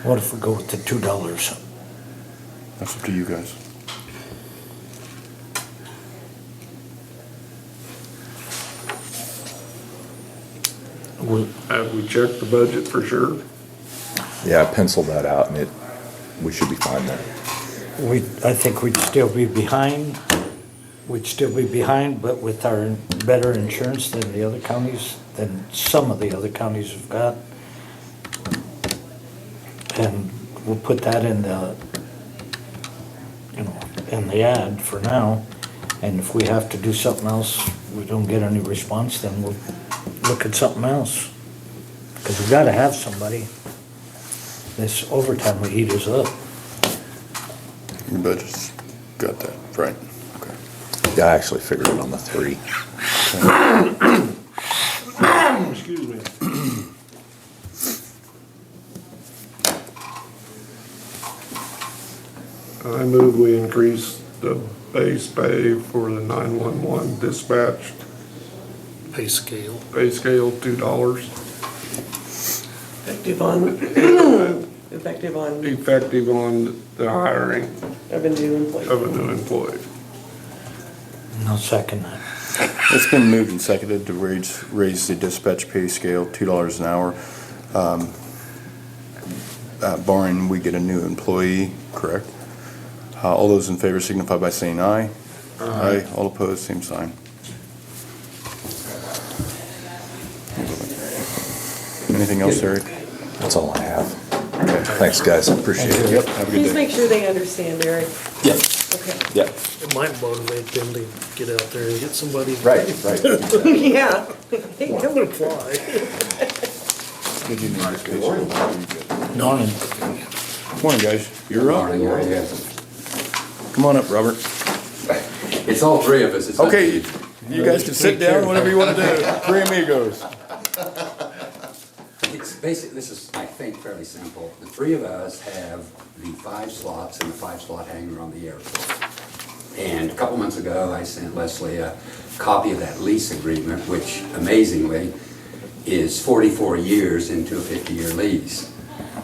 What if we go with the $2? That's up to you guys. Have we checked the budget for sure? Yeah, I penciled that out and we should be fine there. I think we'd still be behind. We'd still be behind, but with our better insurance than the other counties, than some of the other counties have got. And we'll put that in the, in the ad for now. And if we have to do something else, we don't get any response, then we'll look at something else. Because we gotta have somebody. This overtime will eat us up. Your budget's got that, right? Okay. Yeah, I actually figured it on the 3. Excuse me. I move we increase the base pay for the 911 dispatch Pay scale. pay scale $2. Effective on Effective on the hiring of a new employee. of a new employee. And I'll second that. It's been moved and seconded to raise the dispatch pay scale $2 an hour. Barring we get a new employee, correct? All those in favor signify by saying aye. Aye. All opposed, same sign. Anything else, Eric? That's all I have. Okay, thanks, guys. Appreciate it. Yep, have a good Please day. make sure they understand, Eric. Yep. Okay. Yep. It might motivate them to get out there and get somebody. Right. Yeah. Hey, Come come and apply. Did you need this case? Norman, Morning, guys. You're up. Morning, how are you? Come on up, Robert. It's all three of us. It's not Okay, you. you guys can sit down, whatever you want to do. Three amigos. It's basically, this is, I think, fairly simple. The three of us have the 5 slots and the 5-slot hangar on the airport. And a couple months ago, I sent Leslie a copy of that lease agreement, which amazingly is 44 years into a 50-year lease.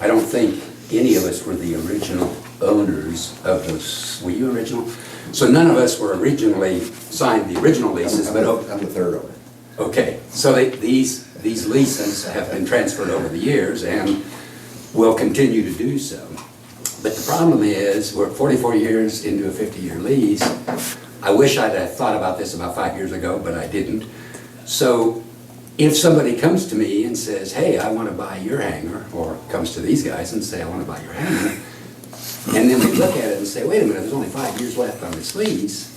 I don't think any of us were the original owners of those. Were you original? So none of us were originally signed the original leases, but I'm the third owner. okay, so these leases have been transferred over the years and will continue to do so. But the problem is, we're 44 years into a 50-year lease. I wish I'd have thought about this about 5 years ago, but I didn't. So if somebody comes to me and says, hey, I want to buy your hangar, or comes to these guys and say, I want to buy your hangar, and then we look at it and say, wait a minute, there's only 5 years left on this lease,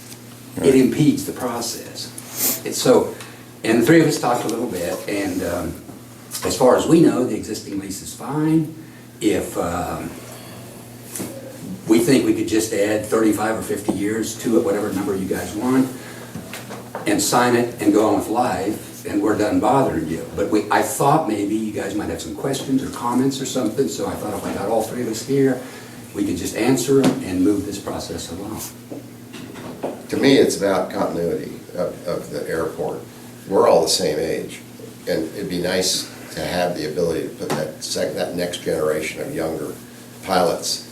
it impedes the process. And so, and the three of us talked a little bit, and as far as we know, the existing lease is fine. If we think we could just add 35 or 50 years to it, whatever number you guys want, and sign it and go on with life, and we're done bothering you. But I thought maybe you guys might have some questions or comments or something, so I thought if I got all three of us here, we could just answer them and move this process along. To me, it's about continuity of the airport. We're all the same age, and it'd be nice to have the ability to put that next generation of younger pilots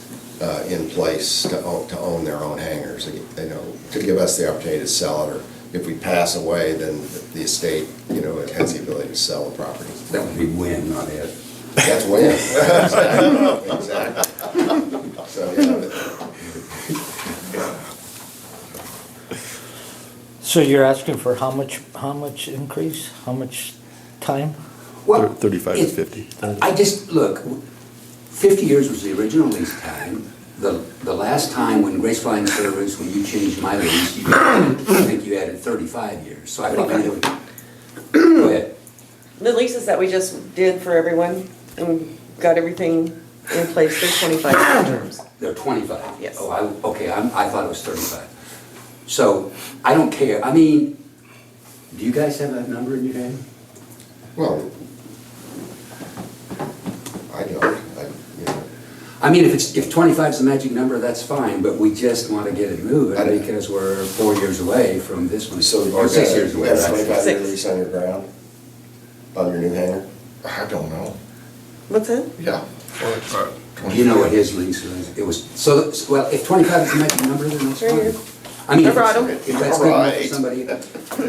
in place to own their own hangars, to give us the opportunity to sell it, or if we pass away, then the estate, it has the ability to sell the property. That would be win, not if. That's when. Exactly. So, so you're asking for how much increase? How much time? Well, 35 to it- 50. I just, look, 50 years was the original lease time. The last time when Grace Flying Service, when you changed my lease, I think you added 35 years. So I think Okay. go ahead. The leases that we just did for everyone and got everything in place, they're 25 terms. They're 25? Yes. Oh, I thought it was 35. So I don't care. I mean, do you guys have that number in your head? well, I don't. I mean, if 25 is the magic number, that's fine, but we just want to get it moving I don't- because we're 4 years away from this one, So or 6 years you away. have right? 25-year 6. lease on your ground, on your new hangar? I don't know. What's that? Yeah. Do you know what his lease was? It was, so, well, if 25 is the magic number, then that's Right here. fine. I mean, I if brought 'em. it's- if that's good enough for Right. somebody,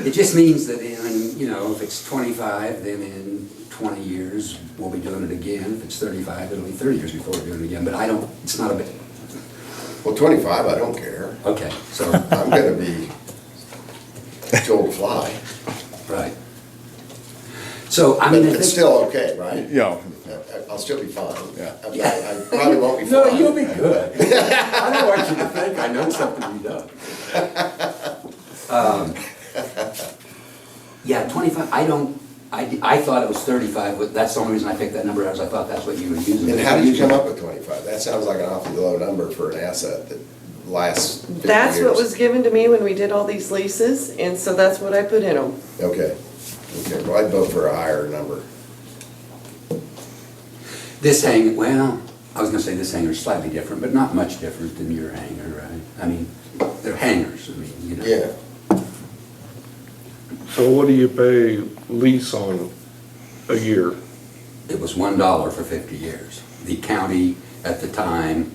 it just means that in, you know, if it's 25, then in 20 years, we'll be doing it again. If it's 35, it'll be 30 years before we're doing it again, but I don't, it's not a big, Well, 25, I don't care. okay, so, I'm gonna be told to fly, right. So, I but mean, I it's think. still okay, right? Yeah, I'll still be fine. Yeah. I probably won't be No, flying. you'll be good. I don't want you to think I know something you don't. Yeah, 25, I thought it was 35, but that's the only reason I picked that number, as I thought that's what you were using. And how did you come up with 25? That sounds like an awfully low number for an asset that lasts 50 That's what years. was given to me when we did all these leases, and so that's what I put in them. Okay, well, I'd vote for a higher number. This hangar, well, I was gonna say this hangar's slightly different, but not much different than your hangar, right? I mean, they're hangars, I mean, you know. Yeah, So what do you pay lease on a year? It was $1 for 50 years. The county at the time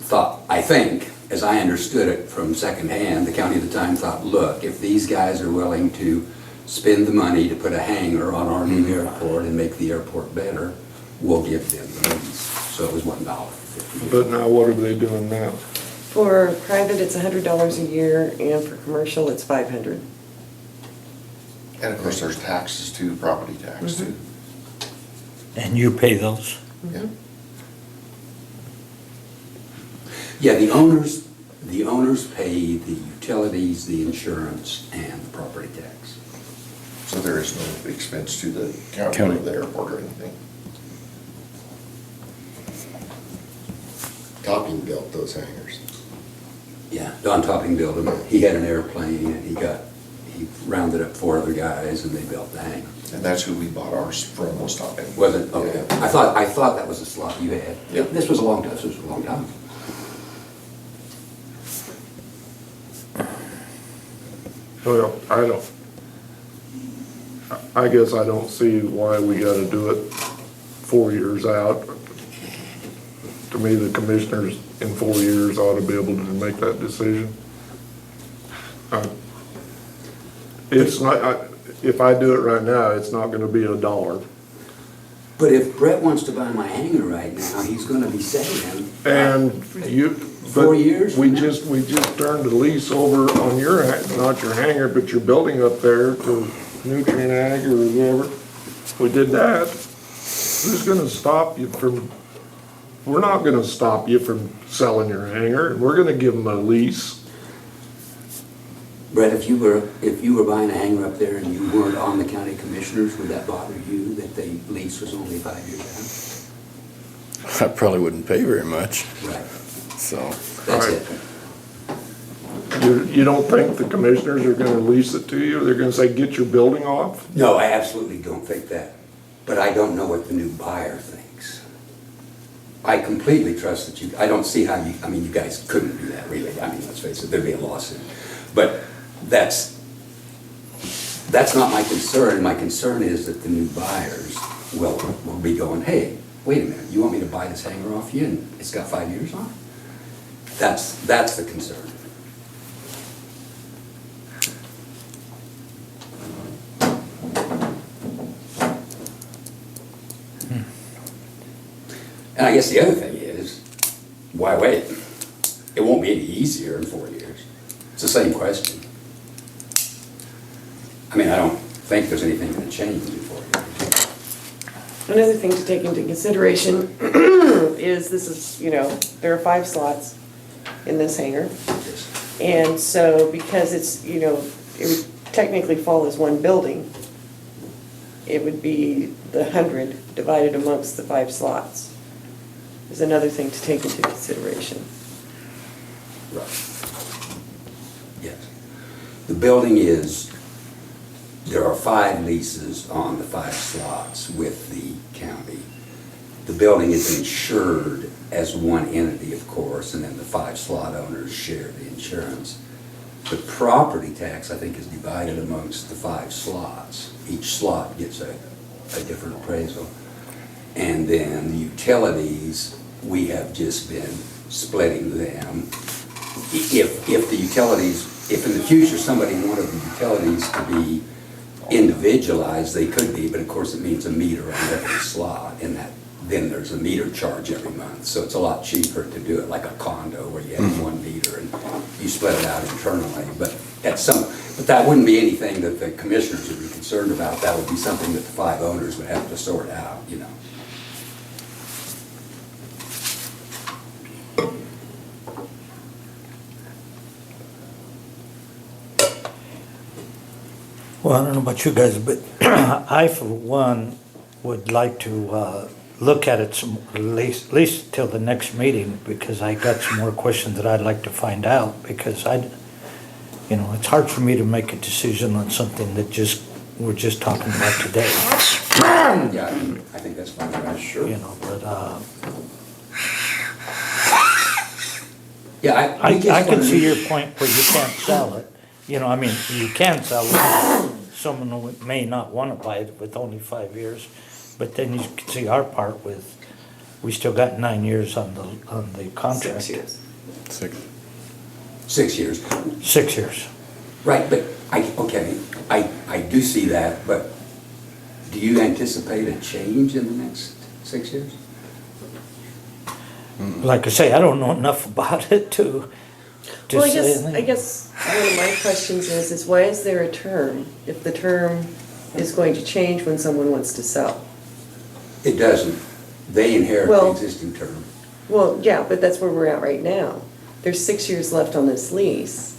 thought, I think, as I understood it from secondhand, the county at the time thought, look, if these guys are willing to spend the money to put a hangar on our new airport and make the airport better, we'll give them the lease. So it was $1 for 50 years. But now what are they doing now? For private, it's $100 a year, and for commercial, it's $500. And of course, there's taxes too, property tax too. And you pay those? Yeah. Yeah, the owners pay the utilities, the insurance, and the property tax. So there is no expense to the county County. or the airport or anything. Topping built those hangars. Yeah, Don Topping built them. He had an airplane and he rounded up 4 other guys and they built the hangar. And that's who we bought ours from, was Topping. Was it? Okay. Yeah. I thought that was a slot you had. Yeah. This was a long time. Well, I guess I don't see why we gotta do it 4 years out. To me, the commissioners in 4 years ought to be able to make that decision. It's not, if I do it right now, it's not gonna be $1. But if Brett wants to buy my hangar right now, he's gonna be saying. And you, but 4 years we from now? just turned the lease over on your, not your hangar, but your building up there to Nutrient Ag or whatever. We did that. Who's gonna stop you from, we're not gonna stop you from selling your hangar. We're gonna give them a lease. Brett, if you were buying a hangar up there and you weren't on the county commissioners, would that bother you that the lease was only 5 years I probably wouldn't pay very much, out? Right, so. that's Right. it. You don't think the commissioners are gonna lease it to you? They're gonna say, get your building off? No, I absolutely don't think that, but I don't know what the new buyer thinks. I completely trust that you, I don't see how you, I mean, you guys couldn't do that, really. I mean, let's face it, there'd be a lawsuit. But that's not my concern. My concern is that the new buyers will be going, hey, wait a minute, you want me to buy this hangar off you and it's got 5 years on it? That's the concern. And I guess the other thing is, why wait? It won't be any easier in 4 years. It's the same question. I mean, I don't think there's anything going to change in 4 years. Another thing to take into consideration is this is, there are 5 slots in this hangar. Just- And so because it's, it would technically fall as one building, it would be the 100 divided amongst the 5 slots. Is another thing to take into consideration. Right. Yes. The building is, there are 5 leases on the 5 slots with the county. The building is insured as one entity, of course, and then the 5 slot owners share the insurance. The property tax, I think, is divided amongst the 5 slots. Each slot gets a different appraisal. And then the utilities, we have just been splitting them. If the utilities, if in the future somebody wanted the utilities to be individualized, they could be, but of course it means a meter on every slot, and that, then there's a meter charge every month. So it's a lot cheaper to do it like a condo where you have one meter and you split it out internally. But that wouldn't be anything that the commissioners would be concerned about. That would be something that the 5 owners would have to sort out, you know. Well, I don't know about you guys, but I, for one, would like to look at it some, at least till the next meeting, because I got some more questions that I'd like to find out, because it's hard for me to make a decision on something that we're just talking about today. Yeah, I think that's fine, right? Sure. But Yeah, I we just can wanna see make- your point where you can't sell it. You can sell it. Someone who may not want to buy it with only 5 years. But then you can see our part with, we still got 9 years on the contract. 6 years. 6. 6 years. 6 years. Right, but I do see that, but do you anticipate a change in the next 6 years? Like I say, I don't know enough about it to Well, I say guess, anything. I guess one of my questions is why is there a term if the term is going to change when someone wants to sell? It doesn't. They inherit the Well- existing term. Well, yeah, but that's where we're at right now. There's 6 years left on this lease.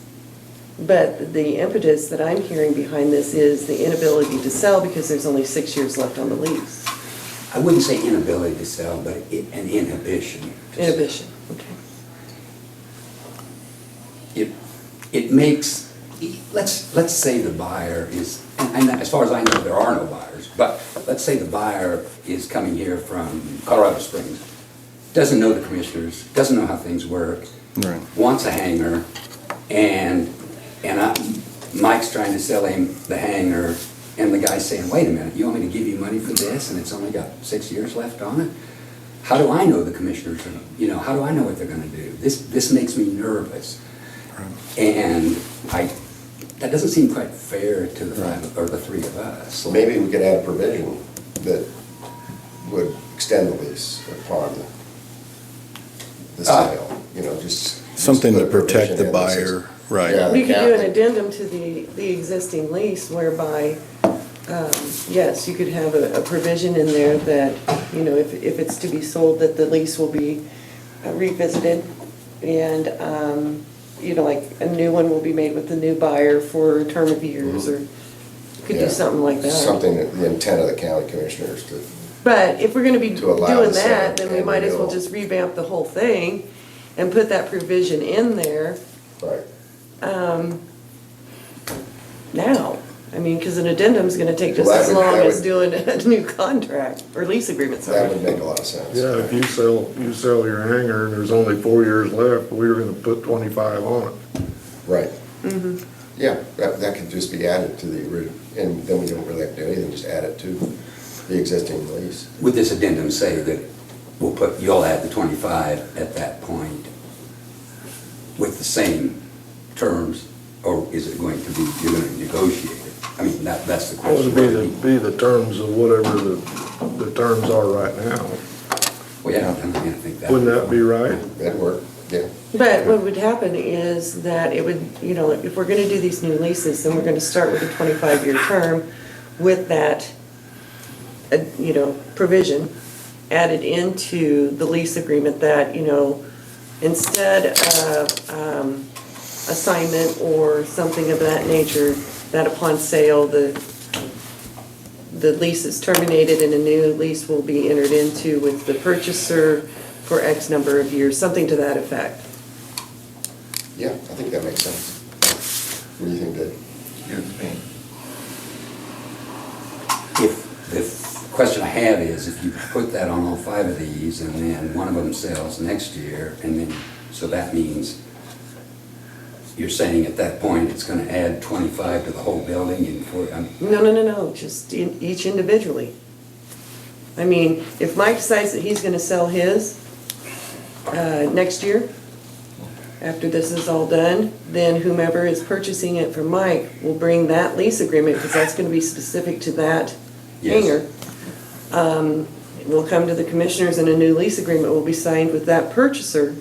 But the impetus that I'm hearing behind this is the inability to sell because there's only 6 years left on the lease. I wouldn't say inability to sell, but an inhibition. to sell. Inhibition, okay. It makes, let's say the buyer is, and as far as I know, there are no buyers, but let's say the buyer is coming here from Colorado Springs, doesn't know the commissioners, doesn't know how things work, Right. wants a hangar, and Mike's trying to sell him the hangar, and the guy's saying, wait a minute, you want me to give you money for this, and it's only got 6 years left on it? How do I know the commissioners are, how do I know what they're gonna do? This makes me nervous. And that doesn't seem quite fair to the 5, or the 3 of us. So maybe we could add a provision that would extend the lease upon the sale, just. Something put to a provision protect the in that says- buyer, right. Yeah. We could do an cap. addendum to the existing lease whereby, yes, you could have a provision in there that, if it's to be sold, that the lease will be revisited and, like a new one will be made with the new buyer for a term of years, or you could Yeah. do something like that. Something that the intent of the county commissioners to, But if we're gonna be To allow doing the sale that, then we and might as well renewal. just revamp the whole thing and put that provision in there right. now. Because an addendum's gonna take just Well, that as would- long that as would- doing a new contract, or lease agreement, That sorry. would make a lot of sense. Yeah, if you sell your hangar and there's only 4 years left, we were gonna put 25 on it. Right. Yeah, that could just be added to the original, and then we don't really have to do anything, just add it to the existing lease. Would this addendum say that you'll add the 25 at that point with the same terms, or is it going to be, you're gonna negotiate it? That's the What question. would be the terms of whatever the terms are right now? Well, yeah, I think that. Wouldn't that be right? That'd work, yeah. But what would happen is that it would, if we're gonna do these new leases, then we're gonna start with a 25-year term with that, provision added into the lease agreement that, instead of assignment or something of that nature, that upon sale, the lease is terminated and a new lease will be entered into with the purchaser for X number of years, something to that effect. Yeah, I think that makes sense. What do you think, Dave? Good with me. If the question I have is, if you put that on all 5 of these, and then one of them sells next year, and then, so that means you're saying at that point, it's gonna add 25 to the whole building and No, just each individually. I mean, if Mike decides that he's gonna sell his, next year, after this is all done, then whomever is purchasing it from Mike will bring that lease agreement, because that's gonna be specific to that Yes. hangar. It will come to the commissioners and a new lease agreement will be signed with that purchaser.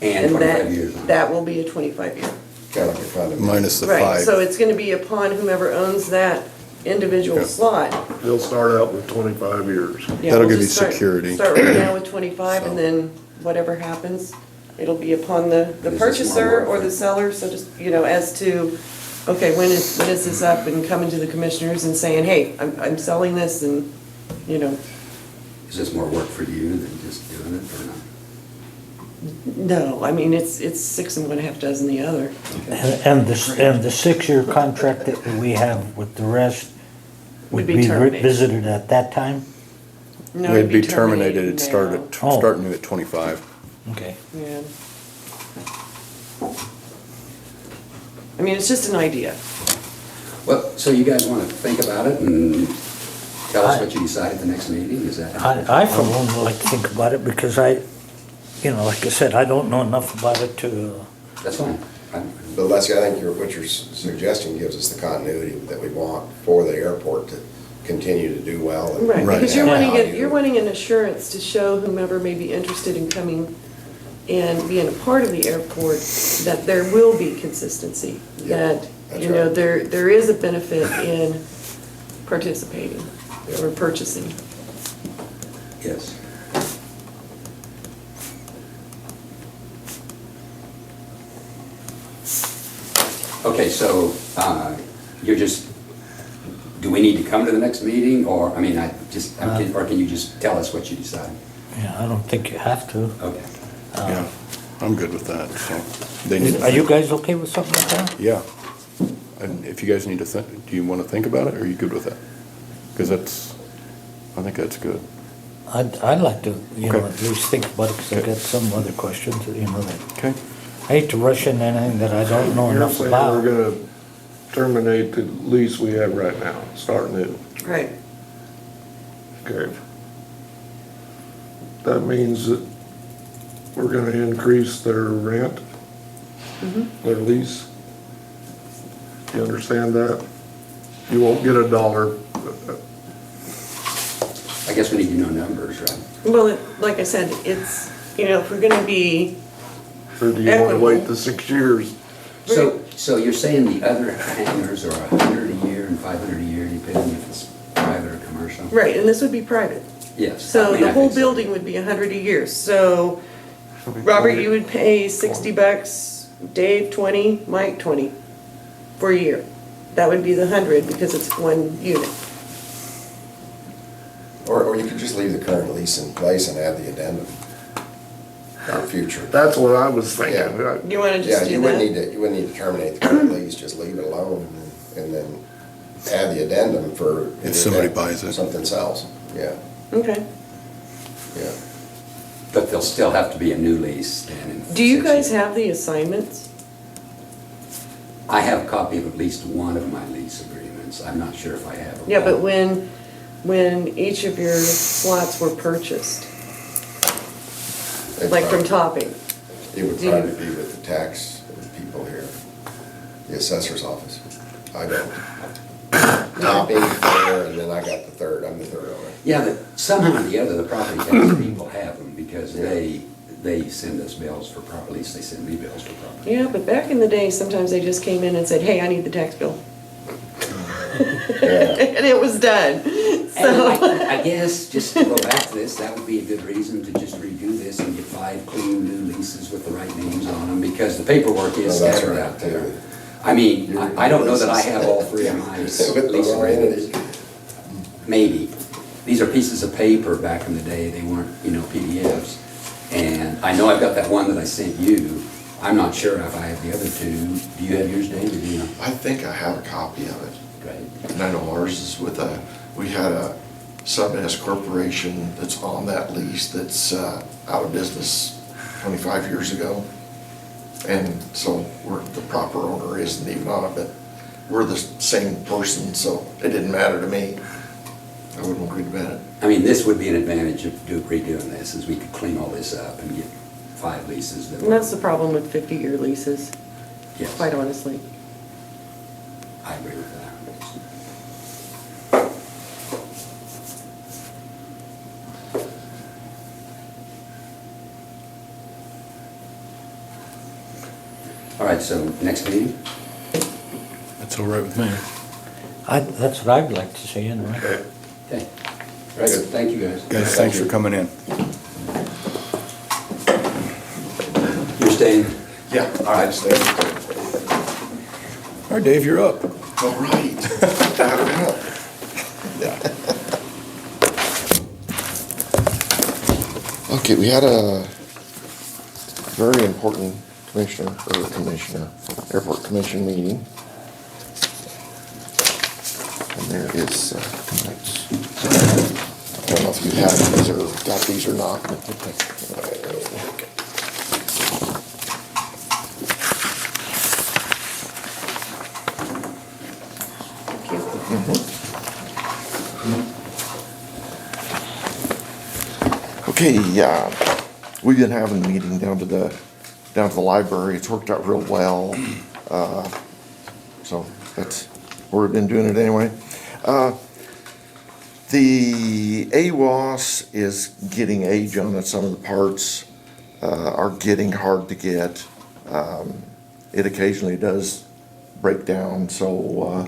And 25 years. That will be a 25-year. Kind of like a condominium. Minus the Right, so 5. it's gonna be upon whomever owns that individual Yeah. slot. They'll start out with 25 years. Yeah, That'll we'll give just you security. Start right now with 25, So. and then whatever happens, it'll be upon the Is this more purchaser work or for- the seller, so just, as to, okay, when is this up, and coming to the commissioners and saying, hey, I'm selling this, and, Is this more work for you than just doing it or not? no, I mean, it's 6 and 1/2 dozen the other. And the 6-year contract that we have with the rest Would would be be terminated. revisited at that time? No, It'd it'd be terminated, it'd now. start new at 25. Okay. Yeah. I mean, it's just an idea. Well, so you guys want to think about it and tell us what you decide at the next meeting? Is that? I for one would like to think about it because like I said, I don't know enough about it to, That's fine. I'm- But Leslie, I think what you're suggesting gives us the continuity that we want for the airport to continue to do well. and- Right, because you're and wanting, value. you're wanting an assurance to show whomever may be interested in coming and being a part of the airport, that there will be consistency. Yeah, That, that's right. there is a benefit in participating or purchasing. Yes. Okay, so you're just, do we need to come to the next meeting, or, or can you just tell us what you decide? I don't think you have to. Okay. Yeah, I'm good with that, so. They need to Are you think- guys okay with something like that? Yeah. And if you guys need to think, do you want to think about it, or are you good with that? Because I think that's good. I'd like to, Okay. at least think about it, because I've got some other questions, that Okay. I hate to rush into anything that I don't know You're enough saying about. we're gonna terminate the lease we have right now, start new. Right. Okay. That means that we're gonna increase their rent, their lease. You understand that? You won't get $1. I guess we need to know numbers, right? Well, like I said, it's, if we're gonna be, Or do you wanna Equitable. wait the 6 years? So you're saying the other hangars are 100 a year and 500 a year, depending if it's private or commercial? right, and this would be private. Yes. So I mean, the I whole think so. building would be 100 a year, so Robert, you would pay $60, Dave 20, Mike 20 for a year. That would be the 100 because it's one unit. Or you could just leave the current lease in place and add the addendum for future. That's what I was thinking. Yeah. You wanna Yeah, just do you wouldn't that? need to terminate the current lease, just leave it alone and then add the addendum for. If somebody buys it. Something sells, yeah, Okay. yeah. But there'll still have to be a new lease then. in Do you 6 guys years. have the assignments? I have a copy of at least one of my lease agreements. I'm not sure if I have them. Yeah, but when each of your slots were purchased, It'd like from probably- topping, It would do you- probably be with the tax people here, the assessor's office. I don't. Topping there, and then I got the third, I'm the third owner. Yeah, but somehow or the other, the property tax people have them because they send us bills for property, at least they send me bills for property. yeah, but back in the day, sometimes they just came in and said, hey, I need the tax bill. And it was done, And so. I guess, just to go back to this, that would be a good reason to just redo this and get 5 clean new leases with the right names on them, because the paperwork is Well, that's scattered right, out there. too. I mean, I don't know that I have all 3 of my With the lease wrong agreements. entity. Maybe. These are pieces of paper back in the day, they weren't, PDFs. And I know I've got that one that I sent you. I'm not sure if I have the other 2. Do you have yours, Dave, or do you know? I think I have a copy of it. Great. And I know ours is we had a Sub-S corporation that's on that lease that's out of business 25 years ago. And so the proper owner isn't even on it, but we're the same person, so it didn't matter to me. I wouldn't worry about it. I mean, this would be an advantage of redoing this, is we could clean all this up and get 5 leases that And that's the problem with 50-year leases, Yes, quite honestly. I agree with that. All right, so next meeting? That's all right with me. That's what I'd like to see anyway. Okay. Okay. Very good, thank you, guys. Guys, thanks for coming in. You're staying? Yeah, all right, stay. All right, Dave, you're up. All right. Back up. Okay, we had a very important airport commission meeting. And there is, I don't know if you have these or got these or not. Thank you. Okay, yeah, we've been having a meeting down to the library. It's worked out real well. So that's, we've been doing it anyway. The AWAS is getting age on it. Some of the parts are getting hard to get. It occasionally does break down, so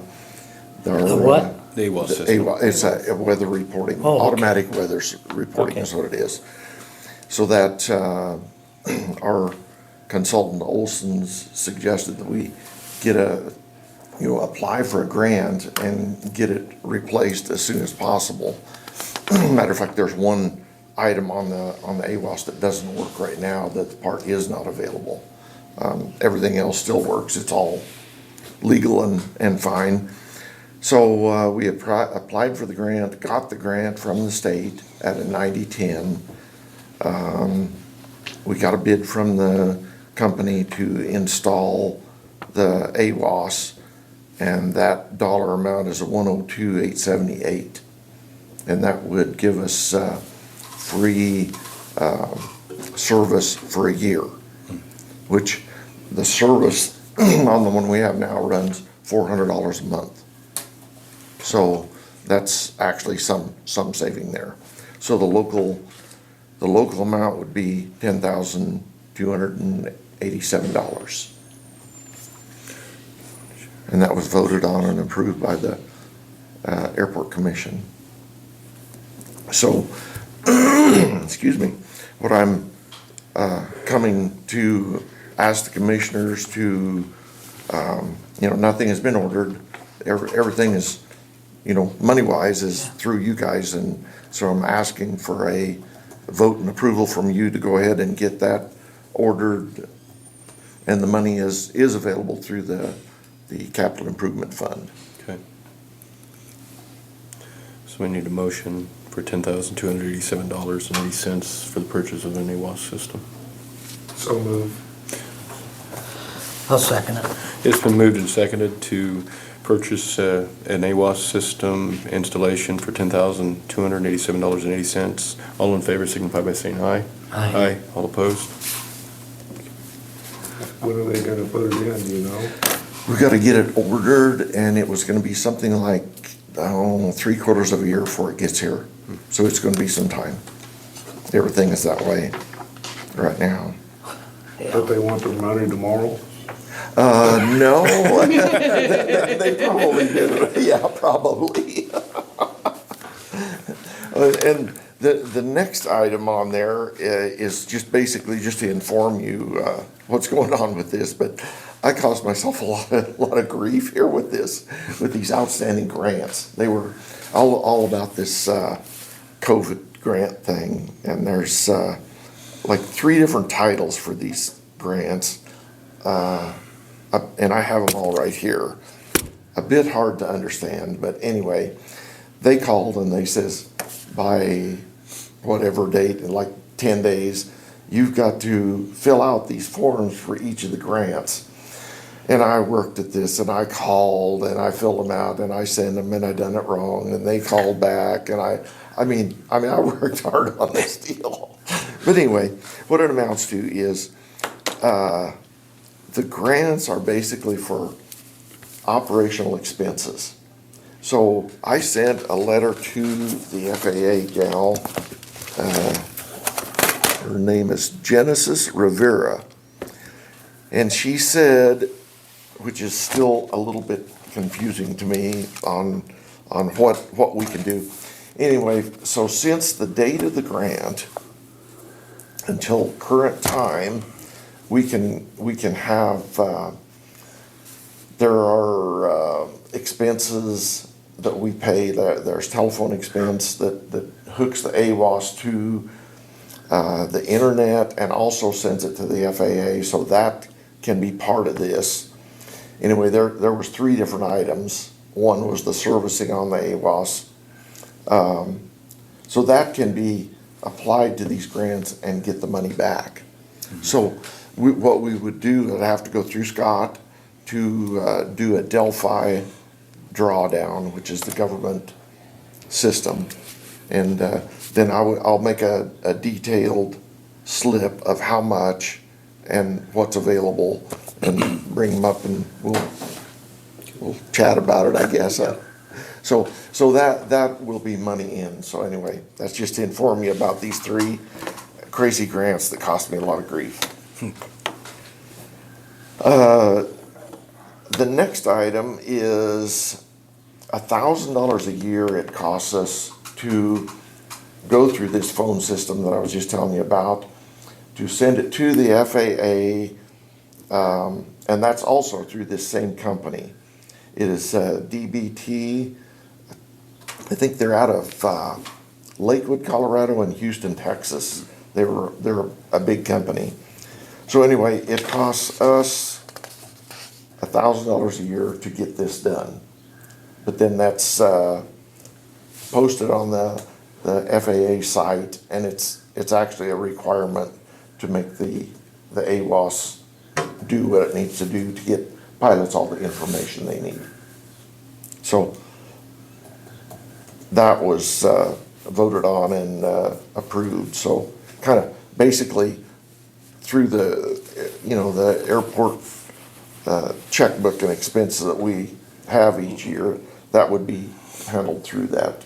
The what? The AWAS system. It's a weather reporting, Oh, okay. automatic weather reporting is Okay. what it is. So that our consultant Olson's suggested that we get apply for a grant and get it replaced as soon as possible. Matter of fact, there's one item on the AWAS that doesn't work right now, that the part is not available. Everything else still works, it's all legal and fine. So we applied for the grant, got the grant from the state at a 90-10. We got a bid from the company to install the AWAS, and that dollar amount is $102,878. And that would give us free service for a year, which the service on the one we have now runs $400 a month. So that's actually some saving there. So the local amount would be $10,287. And that was voted on and approved by the Airport Commission. So, excuse me, what I'm coming to ask the commissioners to, nothing has been ordered. Everything is, money-wise is through you guys, and so I'm asking for a vote and approval from you to go ahead and get that ordered, and the money is available through the capital improvement fund. Okay. So we need a motion for $10,287.80 for the purchase of an AWAS system. So move. I'll second it. It's been moved and seconded to purchase an AWAS system installation for $10,287.80. All in favor signify by saying aye. Aye. Aye. All opposed? When are they gonna put it in, do you know? We've got to get it ordered, and it was going to be something like, 3/4 of a year before it gets here. So it's going to be some time. Everything is that way right now. But they want their money tomorrow? No. They probably do. Yeah, probably. And the next item on there is just basically just to inform you what's going on with this, but I caused myself a lot of grief here with these outstanding grants. They were all about this COVID grant thing, and there's like 3 different titles for these grants, and I have them all right here. A bit hard to understand, but anyway, they called and they says, by whatever date, in like 10 days, you've got to fill out these forms for each of the grants. And I worked at this, and I called, and I filled them out, and I sent them, and I done it wrong, and they called back, and I I mean, I worked hard on this deal. But anyway, what it amounts to is, the grants are basically for operational expenses. So I sent a letter to the FAA gal, her name is Genesis Rivera. And she said, which is still a little bit confusing to me on what we can do. Anyway, so since the date of the grant until current time, we can have, there are expenses that we pay. There's telephone expense that hooks the AWAS to the internet and also sends it to the FAA, so that can be part of this. Anyway, there was 3 different items. One was the servicing on the AWAS. So that can be applied to these grants and get the money back. So what we would do, I'd have to go through Scott to do a Delphi drawdown, which is the government system. And then I'll make a detailed slip of how much and what's available and bring them up and we'll chat about it, I guess. So that will be money in. So anyway, that's just to inform you about these 3 crazy grants that cost me a lot of grief. The next item is $1,000 a year it costs us to go through this phone system that I was just telling you about, to send it to the FAA, and that's also through this same company. It is DBT. I think they're out of Lakewood, Colorado, and Houston, Texas. They're a big company. So anyway, it costs us $1,000 a year to get this done. But then that's posted on the FAA site, and it's actually a requirement to make the AWAS do what it needs to do to get pilots all the information they need. So that was voted on and approved. So kind of basically through the airport checkbook and expenses that we have each year, that would be handled through that,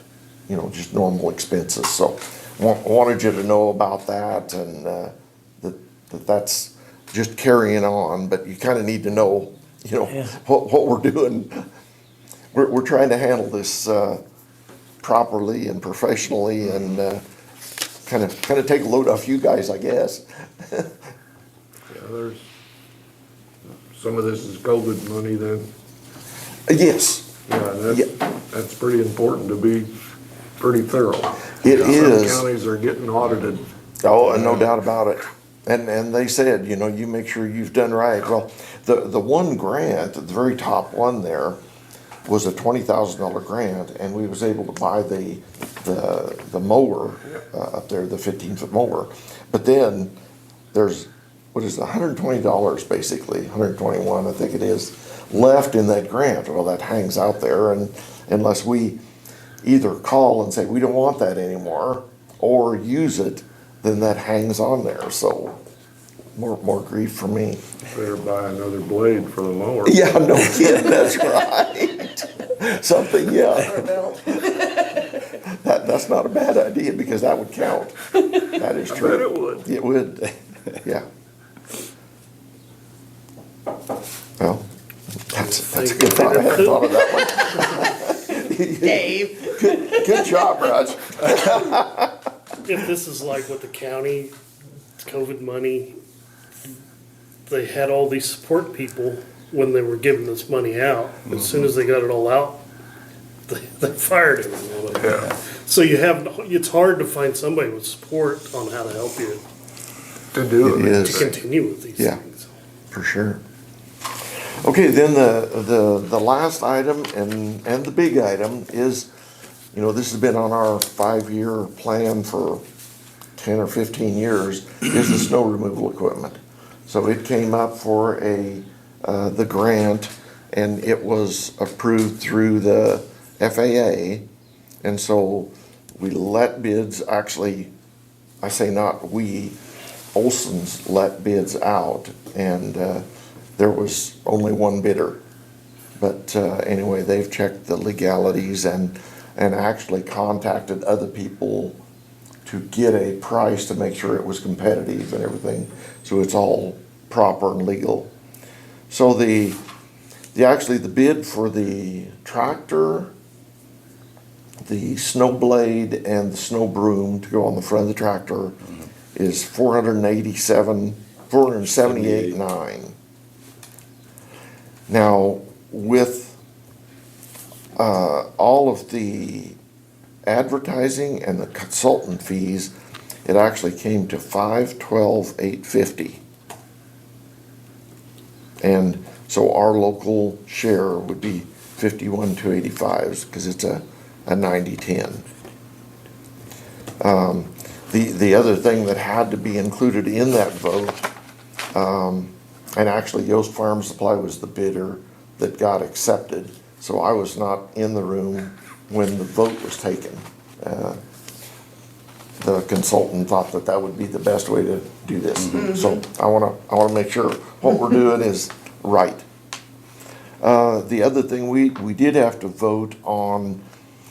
just normal expenses. So wanted you to know about that, and that's just carrying on, but you kind of need to know, what we're doing. We're trying to handle this properly and professionally, and kind of take a load off you guys, I guess. Yeah, there's, some of this is COVID money then. Yes. Yeah, that's pretty important to be pretty thorough. It is. Some counties are getting audited. Oh, and no doubt about it. And they said, you make sure you've done right. Well, the one grant, the very top one there, was a $20,000 grant, and we was able to buy the mower up there, the 15-foot mower. But then there's, what is it, $120 basically, 121 I think it is, left in that grant. Well, that hangs out there, and unless we either call and say we don't want that anymore or use it, then that hangs on there. So more grief for me. Better buy another blade for the mower. Yeah, no kidding, that's right. Something, yeah. Or a belt. That's not a bad idea, because that would count. That is true. I bet it would. It would, yeah. Well, that's a good thought. I hadn't thought of that one. Dave. Good job, Raj. If this is like what the county, COVID money, they had all these support people when they were giving this money out. As soon as they got it all out, they fired everyone. Yeah. So it's hard to find somebody with support on how to help you To do It it. is. to continue with these Yeah. things. For sure. Okay, then the last item and the big item is, this has been on our 5-year plan for 10 or 15 years, is the snow removal equipment. So it came up for the grant, and it was approved through the FAA. And so we let bids, actually, I say not we, Olson's let bids out, and there was only one bidder. But anyway, they've checked the legalities and actually contacted other people to get a price to make sure it was competitive and everything, so it's all proper and legal. So actually the bid for the tractor, the snow blade, and the snow broom to go on the front of the tractor is $478.9. Now, with all of the advertising and the consultant fees, it actually came to $512,850. And so our local share would be $51,285 because it's a 90/10. The other thing that had to be included in that vote, and actually Yost Farm Supply was the bidder that got accepted, so I was not in the room when the vote was taken. The consultant thought that that would be the best way to do this. So I wanna make sure what we're doing is right. The other thing, we did have to vote on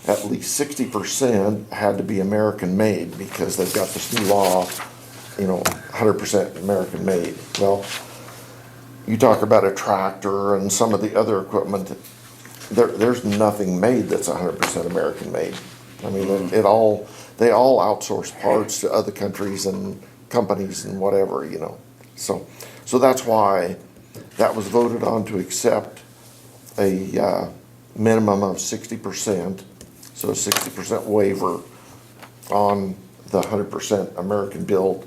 at least 60% had to be American made because they've got this new law, 100% American made. Well, you talk about a tractor and some of the other equipment, there's nothing made that's 100% American made. I mean, they all outsource parts to other countries and companies and whatever, So that's why that was voted on to accept a minimum of 60%, so a 60% waiver on the 100% American built,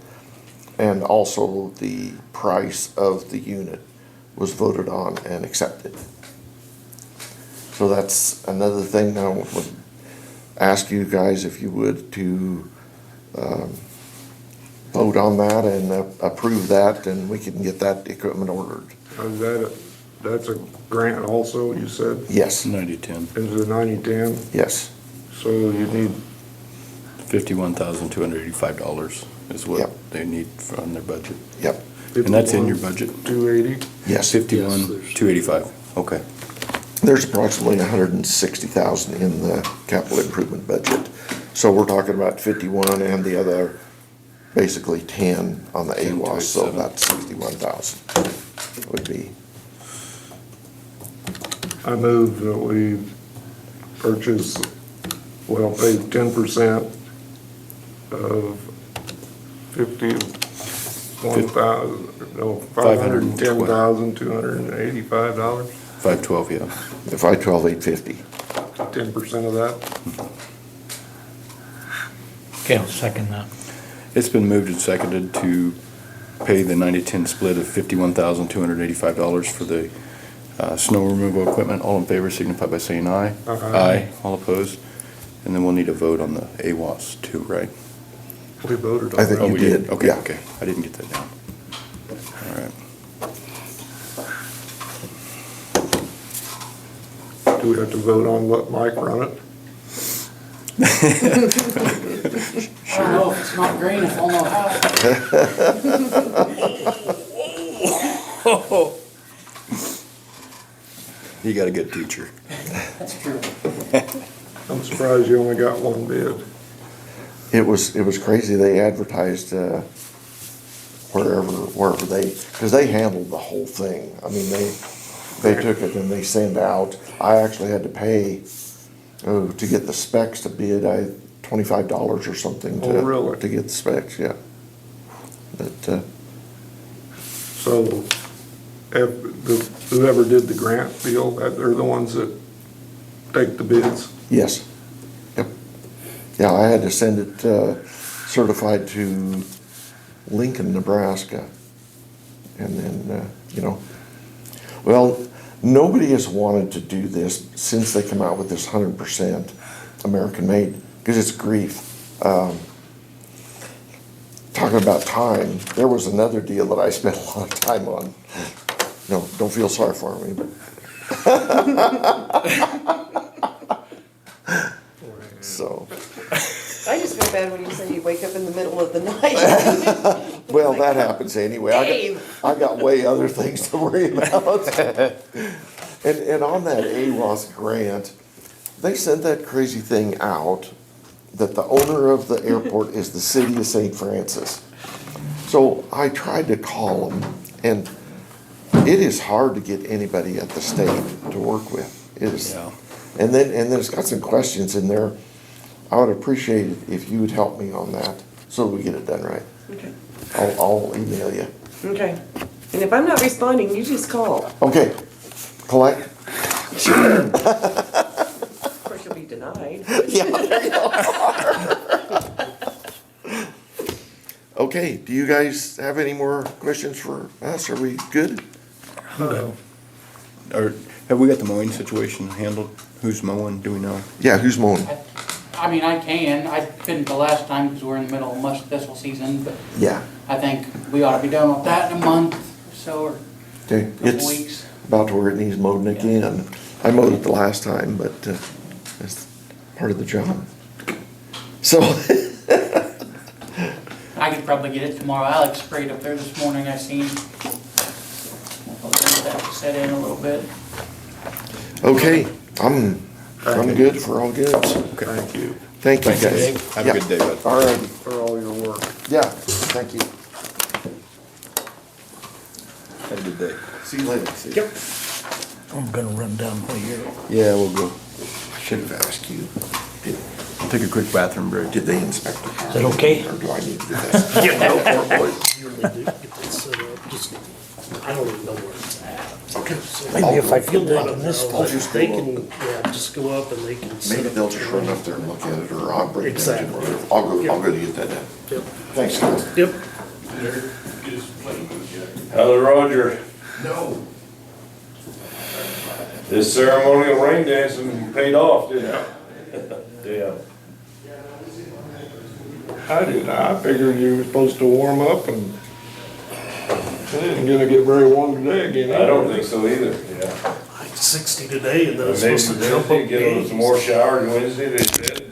and also the price of the unit was voted on and accepted. So that's another thing I would ask you guys if you would to vote on that and approve that, and we can get that equipment ordered. That's a grant also, you said? Yes, 90/10, Is it 90/10? yes, So you need, $51,285 is what Yep. they need on their budget. yep, And that's in your budget? 280? yes. 51,285, okay. There's approximately 160,000 in the capital improvement budget. So we're talking about 51 and the other, basically 10 on the 10 to AWAS, so 87. that's 61,000 would be. I move that we purchase, pay 10% of $510,285. 512, yeah. If I 12,850. 10% of that? Okay, I'll second that. It's been moved and seconded to pay the 90/10 split of $51,285 for the snow removal equipment. All in favor signify by saying aye. Aye. All opposed? And then we'll need a vote on the AWAS too, right? We voted I on think that. you we did, Okay, yeah. okay. I didn't get that down. All right. Do we have to vote on let Mike run it? I don't know if it's not green, if I'll know how. You got a good teacher. That's true. I'm surprised you only got one bid. It was crazy. They advertised wherever because they handled the whole thing. I mean, they took it and they sent out. I actually had to pay to get the specs to bid. $25 or something Oh, really? to get the specs. Yeah. But So, whoever did the grant deal, they're the ones that take the bids? yes. Yep. Yeah, I had to send it certified to Lincoln, Nebraska, and then well, nobody has wanted to do this since they come out with this 100% American made, because it's grief. Talking about time, there was another deal that I spent a lot of time on. No, don't feel sorry for me, but. So, bad when you say you wake up in the middle of the night. Well, that happens anyway. Dave. I got way other things to worry about. And on that AWAS grant, they sent that crazy thing out that the owner of the airport is the city of St. Francis. So I tried to call them, and it is hard to get anybody at the state to work with. It is. Yeah. And then it's got some questions in there. I would appreciate it if you would help me on that, so we get it done right. Okay. I'll email you. Okay. And if I'm not responding, you just call. Okay, collect? Of course, you'll be denied. Yeah, there you are. Okay, do you guys have any more questions for us? Are we good? Or have we got the mowing situation handled? Who's mowing, do we know? Yeah, who's mowing? I mean, I can, I couldn't the last time because we're in the middle of musk thistle season, but Yeah, I think we ought to be done with that in a month or so, or okay, couple it's weeks. about to where it needs mowing again. I mowed it the last time, but that's part of the job. So, I could probably get it tomorrow. Alex sprayed up there this morning, I seen. I'll let that set in a little bit. okay, I'm good for all goods. Thank you Thank you, Thank you, guys. Dave. Have a good day, bud. All righty, for all your work. yeah, thank you. Have a good day. See you later. See you. I'm gonna run down while you're. Yeah, we'll go. Should have asked you, Take a quick bathroom break. did they inspect the Is that okay? or do I need to do that? Yeah, no, you really do get that set up, just, I don't even know where it's at. Okay. Maybe if I feel Let like them this know. stuff. They can, yeah, just go up and they can set Maybe up. they'll just run up there and look at it, or I'll bring it down. to Exactly. them. I'll go to get that done. Yep, Thanks, guys. yep. Hello, Roger. No. This ceremonial rain dancing paid off, didn't it? Yeah. I did, I figured you were supposed to warm up and it isn't gonna get very warm today again. I don't think so either, yeah. Like 60 today and then it's Maybe supposed to jump up Wednesday, get again. some more showers Wednesday, they said.